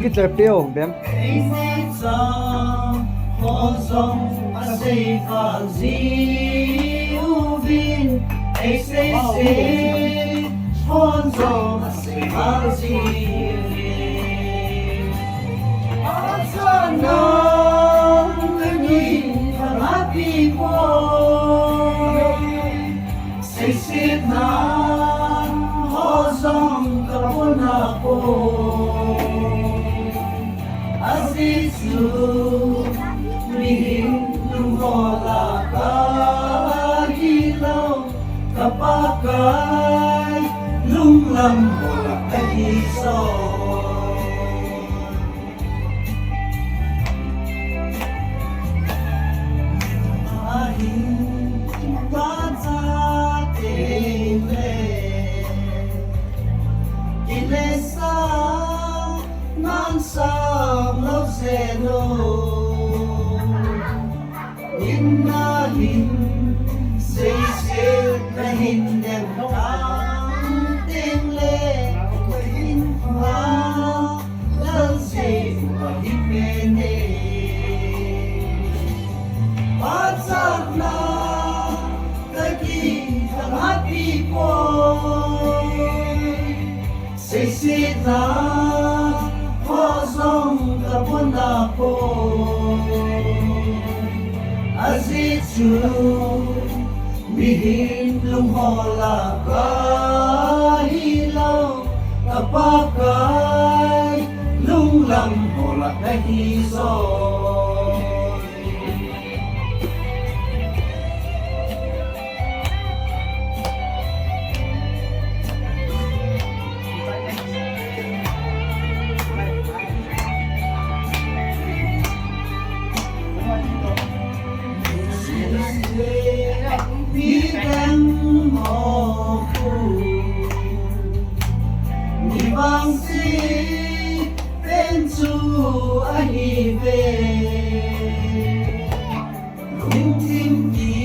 cái chợ tiêu bém Kapakai lung lam bola kahiso ahin baza tele ilesa nan sam lo zelo inahin say Kahin dem tang ting le kahin ha lang say mahipene patsak na kaki ang happy boy say sita hosong kapon ako as it's true Mihin lumhola kahilaw Kapakay lunglam hola kahisoy Bangsi pensu ahibe Lumtimki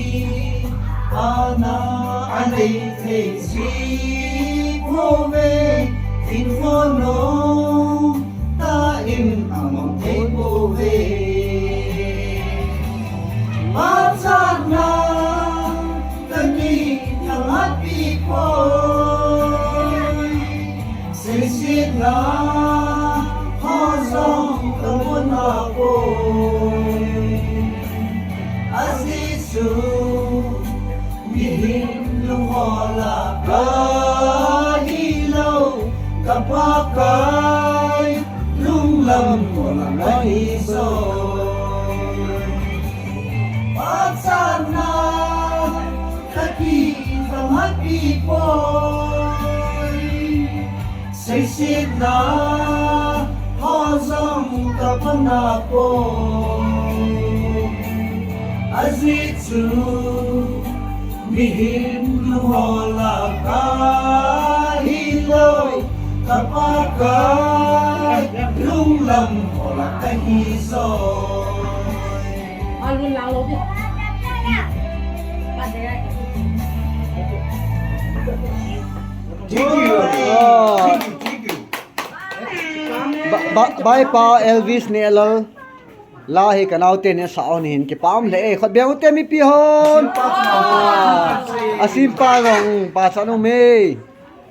ana alay tesi Pove infono taim among tepove Matsana kani ang happy ko Sisit na hosong kapon ako Asisu mihin lumhola kahilaw Kapakay lunglam ko na nahisoy Patsana kakita happy boy Sisit na hosong kapon ako Azitsu mihin luhola kahilaw Kapakay lunglam hola kahisoy Alun lao đi. bye pa Elvis ni elal lahi kanautin ni saon hin ki pam le khot beu te mi pi hon asim pa rong pa sanong me